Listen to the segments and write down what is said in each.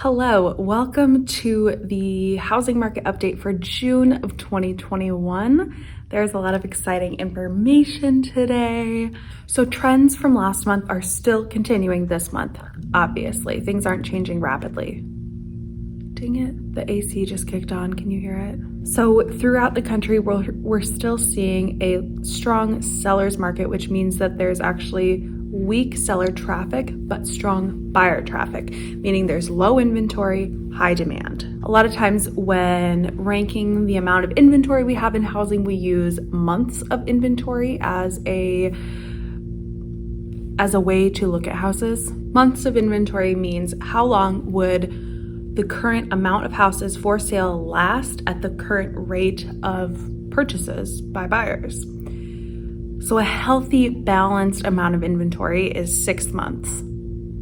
Hello, welcome to the housing market update for June of 2021. There's a lot of exciting information today. So trends from last month are still continuing this month, obviously. Things aren't changing rapidly. Dang it, the AC just kicked on, can you hear it? So throughout the country, we're still seeing a strong seller's market, which means that there's actually weak seller traffic, but strong buyer traffic, meaning there's low inventory, high demand. A lot of times when ranking the amount of inventory we have in housing, we use months of inventory as a way to look at houses. Months of inventory means how long would the current amount of houses for sale last at the current rate of purchases by buyers. So a healthy, balanced amount of inventory is 6 months.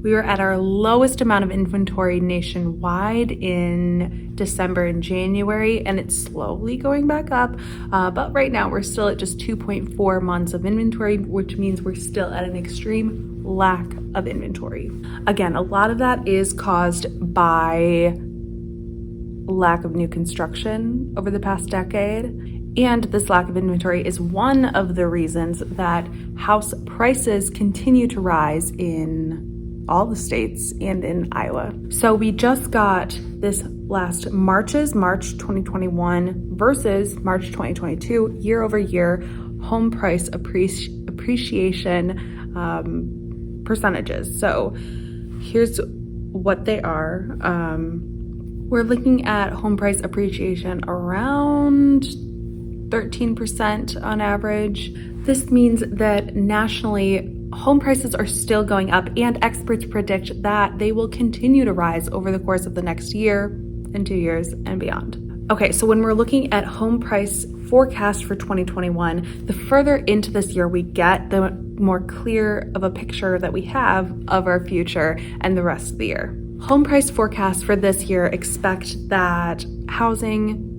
We were at our lowest amount of inventory nationwide in December and January, and it's slowly going back up. But right now we're still at just 2.4 months of inventory, which means we're still at an extreme lack of inventory. Again, a lot of that is caused by lack of new construction over the past decade. And this lack of inventory is one of the reasons that house prices continue to rise in all the states and in Iowa. So we just got this last March 2021 versus March 2022 year over year home price appreciation percentages. So here's what they are. We're looking at home price appreciation around 13% on average. This means that nationally, home prices are still going up, and experts predict that they will continue to rise over the course of the next year and 2 years and beyond. Okay, so when we're looking at home price forecast for 2021, the further into this year we get, the more clear of a picture that we have of our future and the rest of the year. Home price forecasts for this year expect that housing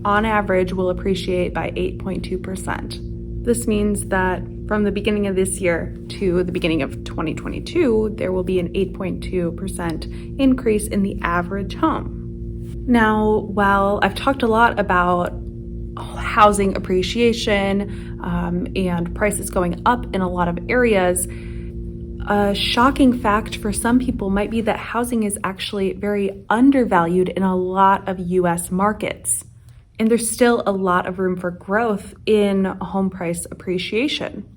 on average will appreciate by 8.2%. This means that from the beginning of this year to the beginning of 2022, there will be an 8.2% increase in the average home. Now, while I've talked a lot about housing appreciation and prices going up in a lot of areas, a shocking fact for some people might be that housing is actually very undervalued in a lot of US markets. And there's still a lot of room for growth in home price appreciation,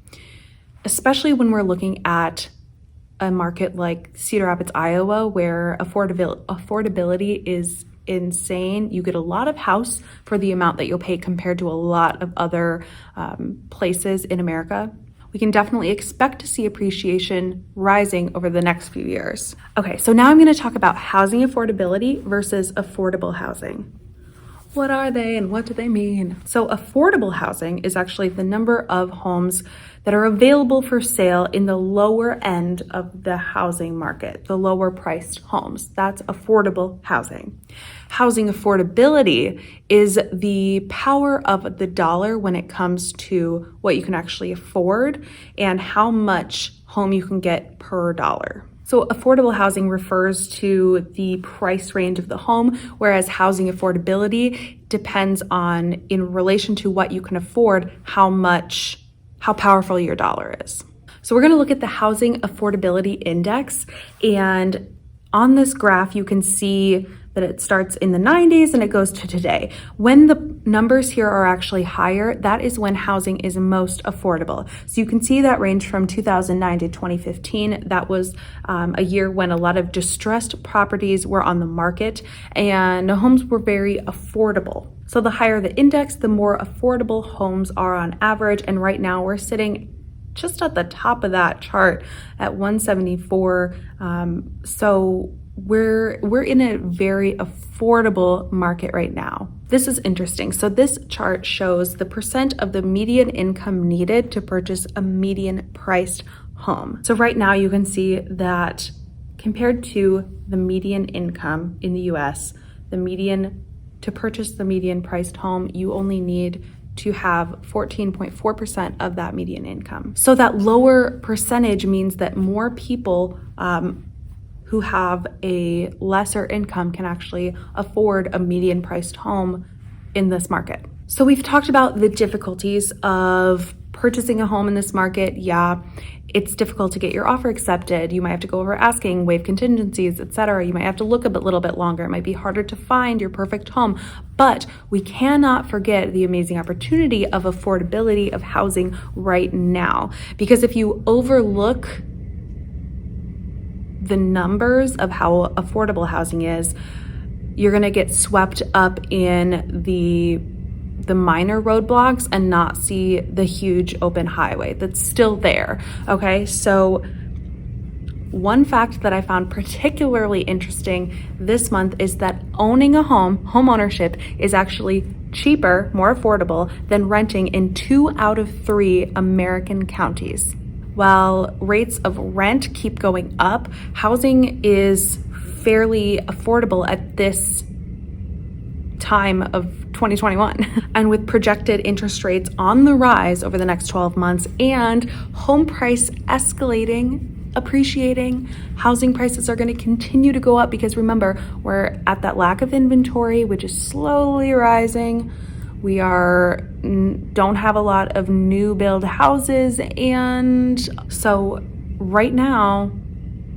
especially when we're looking at a market like Cedar Rapids, Iowa, where affordability is insane. You get a lot of house for the amount that you'll pay compared to a lot of other places in America. We can definitely expect to see appreciation rising over the next few years. Okay, so now I'm going to talk about housing affordability versus affordable housing. What are they and what do they mean? So affordable housing is actually the number of homes that are available for sale in the lower end of the housing market, the lower priced homes. That's affordable housing. Housing affordability is the power of the dollar when it comes to what you can actually afford and how much home you can get per dollar. So affordable housing refers to the price range of the home, whereas housing affordability depends on, in relation to what you can afford, how powerful your dollar is. So we're going to look at the Housing Affordability Index, and on this graph you can see that it starts in the 90s and it goes to today. When the numbers here are actually higher, that is when housing is most affordable. So you can see that range from 2009 to 2015. That was a year when a lot of distressed properties were on the market and homes were very affordable. So the higher the index, the more affordable homes are on average. And right now we're sitting just at the top of that chart at 174. So we're in a very affordable market right now. This is interesting. So this chart shows the percent of the median income needed to purchase a median priced home. So right now you can see that compared to the median income in the US, to purchase the median priced home, you only need to have 14.4% of that median income. So that lower percentage means that more people who have a lesser income can actually afford a median priced home in this market. So we've talked about the difficulties of purchasing a home in this market. Yeah, it's difficult to get your offer accepted. You might have to go over asking, waive contingencies, etc. You might have to look a little bit longer. It might be harder to find your perfect home, but we cannot forget the amazing opportunity of affordability of housing right now. Because if you overlook the numbers of how affordable housing is, you're going to get swept up in the minor roadblocks and not see the huge open highway that's still there. Okay, so one fact that I found particularly interesting this month is that owning a home ownership is actually cheaper, more affordable than renting in 2 out of 3 American counties. While rates of rent keep going up, housing is fairly affordable at this time of 2021. And with projected interest rates on the rise over the next 12 months and home price escalating, appreciating, housing prices are going to continue to go up because remember, we're at that lack of inventory, which is slowly rising. We don't have a lot of new build houses. And so right now,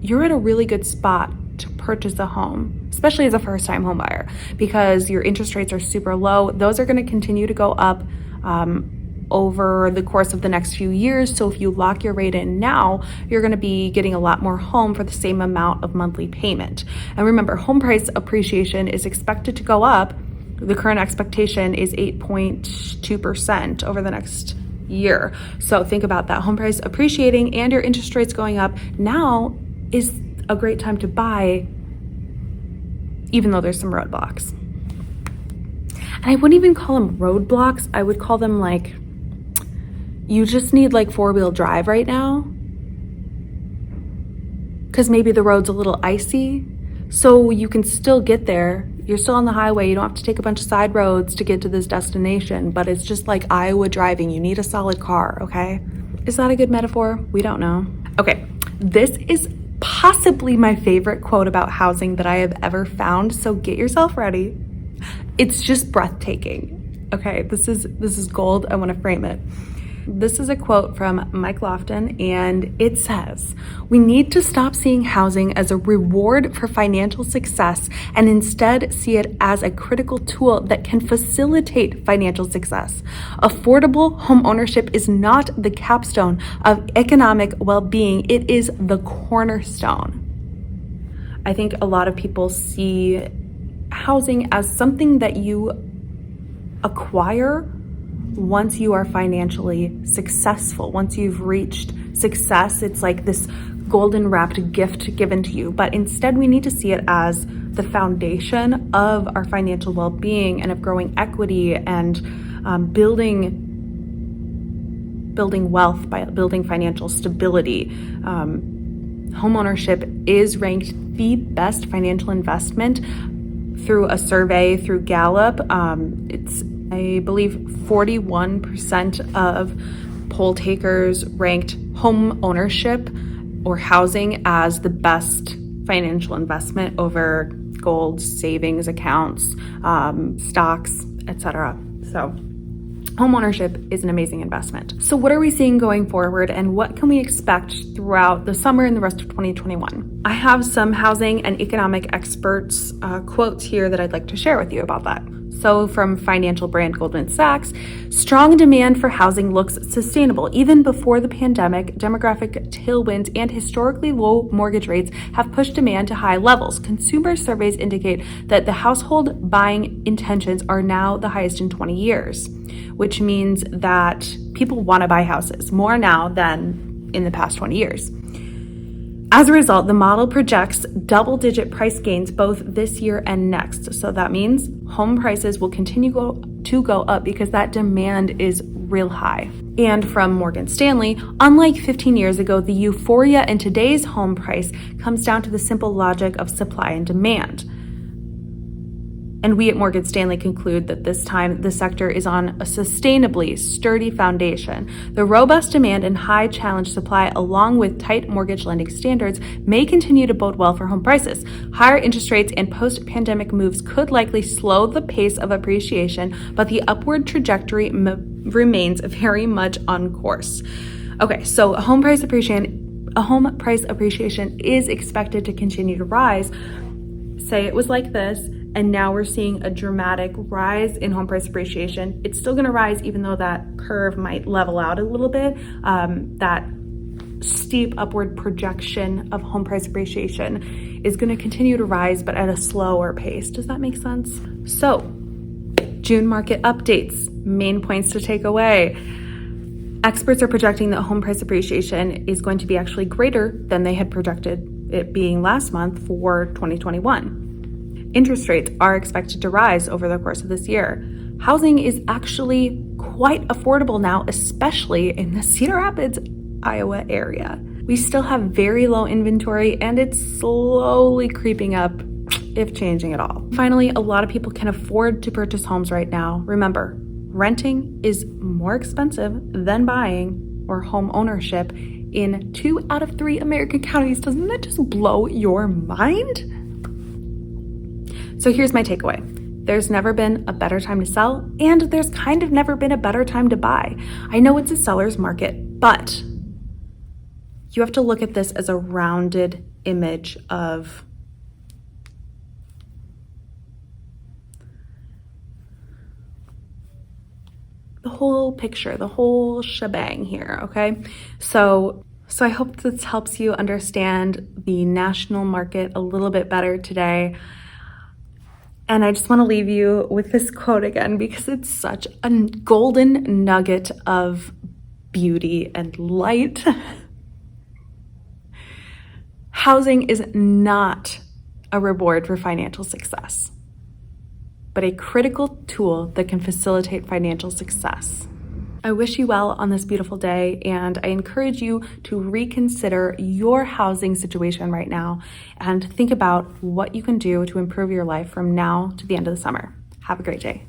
you're at a really good spot to purchase a home, especially as a first-time home buyer, because your interest rates are super low. Those are going to continue to go up over the course of the next few years. So if you lock your rate in now, you're going to be getting a lot more home for the same amount of monthly payment. And remember, home price appreciation is expected to go up. The current expectation is 8.2% over the next year. So think about that. Home price appreciating and your interest rates going up now is a great time to buy, even though there's some roadblocks. And I wouldn't even call them roadblocks. I would call them like, you just need like 4-wheel drive right now, because maybe the road's a little icy, so you can still get there. You're still on the highway. You don't have to take a bunch of side roads to get to this destination, but it's just like Iowa driving. You need a solid car, okay? Is that a good metaphor? We don't know. Okay, this is possibly my favorite quote about housing that I have ever found, so get yourself ready. It's just breathtaking. Okay, this is gold. I want to frame it. This is a quote from Mike Lofton, and it says, "We need to stop seeing housing as a reward for financial success and instead see it as a critical tool that can facilitate financial success. Affordable home ownership is not the capstone of economic well-being, it is the cornerstone." I think a lot of people see housing as something that you acquire once you are financially successful. Once you've reached success, it's like this golden wrapped gift given to you. But instead, we need to see it as the foundation of our financial well-being and of growing equity and building wealth by building financial stability. Homeownership is ranked the best financial investment through a survey through Gallup. It's, I believe, 41% of poll takers ranked home ownership or housing as the best financial investment over gold, savings accounts, stocks, etc. So homeownership is an amazing investment. So what are we seeing going forward, and what can we expect throughout the summer and the rest of 2021? I have some housing and economic experts quotes here that I'd like to share with you about that. So from financial brand Goldman Sachs, strong demand for housing looks sustainable. Even before the pandemic, demographic tailwinds and historically low mortgage rates have pushed demand to high levels. Consumer surveys indicate that the household buying intentions are now the highest in 20 years, which means that people want to buy houses more now than in the past 20 years. As a result, the model projects double-digit price gains both this year and next. So that means home prices will continue to go up because that demand is real high. And from Morgan Stanley, unlike 15 years ago, the euphoria in today's home price comes down to the simple logic of supply and demand. And we at Morgan Stanley conclude that this time the sector is on a sustainably sturdy foundation. The robust demand and high challenge supply, along with tight mortgage lending standards, may continue to bode well for home prices. Higher interest rates and post-pandemic moves could likely slow the pace of appreciation, but the upward trajectory remains very much on course. Okay, so home price appreciation is expected to continue to rise. Say it was like this, and now we're seeing a dramatic rise in home price appreciation. It's still gonna rise even though that curve might level out a little bit. That steep upward projection of home price appreciation is gonna continue to rise, but at a slower pace. Does that make sense? So, June market updates, main points to take away. Experts are projecting that home price appreciation is going to be actually greater than they had projected it being last month for 2021. Interest rates are expected to rise over the course of this year. Housing is actually quite affordable now, especially in the Cedar Rapids, Iowa area. We still have very low inventory and it's slowly creeping up, if changing at all. Finally, a lot of people can afford to purchase homes right now. Remember, renting is more expensive than buying or home ownership in 2 out of 3 American counties. Doesn't that just blow your mind? So here's my takeaway. There's never been a better time to sell, and there's kind of never been a better time to buy. I know it's a seller's market, but you have to look at this as a rounded image of the whole picture, the whole shebang here, okay? So I hope this helps you understand the national market a little bit better today. And I just want to leave you with this quote again because it's such a golden nugget of beauty and light. Housing is not a reward for financial success, but a critical tool that can facilitate financial success. I wish you well on this beautiful day, and I encourage you to reconsider your housing situation right now and think about what you can do to improve your life from now to the end of the summer. Have a great day.